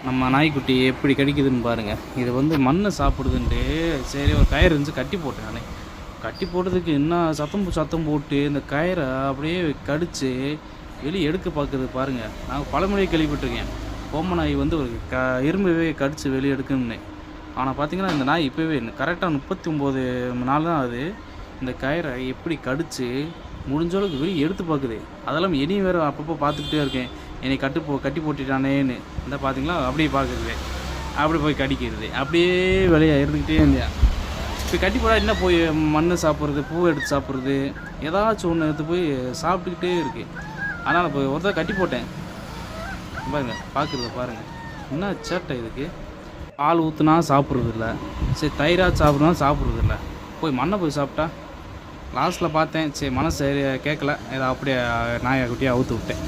நம்ம நாய்க்குட்டி எப்படி கடிக்குதுன்னு பாருங்கள். இது வந்து மண்ணை சாப்பிடுதுன்ட்டு சரி ஒரு கயிறு இருந்துச்சு கட்டி போட்டேன் நானே. கட்டி போட்டதுக்கு என்ன சத்தம் போட்டு இந்த கயிறை அப்படியே கடித்து வெளியே எடுக்க பார்க்குறது பாருங்கள். நாங்கள் பழமொழியை கேள்விப்பட்டிருக்கேன். பொம்மை நாய் வந்து ஒரு எறும்பவே கடித்து வெளியே எடுக்கணும்னு. ஆனால் பார்த்தீங்கன்னா இந்த நாய் இப்போவே கரெக்டாக 39 நாள் தான் ஆகுது. இந்த கயிறை எப்படி கடித்து முடிஞ்சளவுக்கு வெளியே எடுத்து பார்க்குது. அதெல்லாம் இனியும் வேறு அப்பப்போ பார்த்துக்கிட்டே இருக்கேன். என்னை கட்டி போட்டுட்டானேன்னு. இந்த பார்த்தீங்களா அப்படியே பார்க்குறது, அப்படி போய் கடிக்கிறது, அப்படியே வெளியே இருந்துக்கிட்டே இருந்தேன். இப்போ கட்டி போட என்ன போய் மண் சாப்பிட்றது, பூவை எடுத்து சாப்பிட்றது, ஏதாச்சும் ஒன்று எடுத்து போய் சாப்பிட்டுக்கிட்டே இருக்குது. அதனால் இப்போ ஒருத்தர் கட்டி போட்டேன் பாருங்கள். பார்க்குறத பாருங்கள், என்ன சேட்டை இதுக்கு. பால் ஊற்றுனா சாப்பிட்றது இல்லை, சரி தயிராக சாப்பிட்றதுனா சாப்பிட்றது இல்லை. போய் மண்ணை போய் சாப்பிட்டா. லாஸ்ட்டில் பார்த்தேன், சரி மனசு கேட்கல, ஏதோ அப்படியே நாயை குட்டியாக அவுத்து விட்டேன்.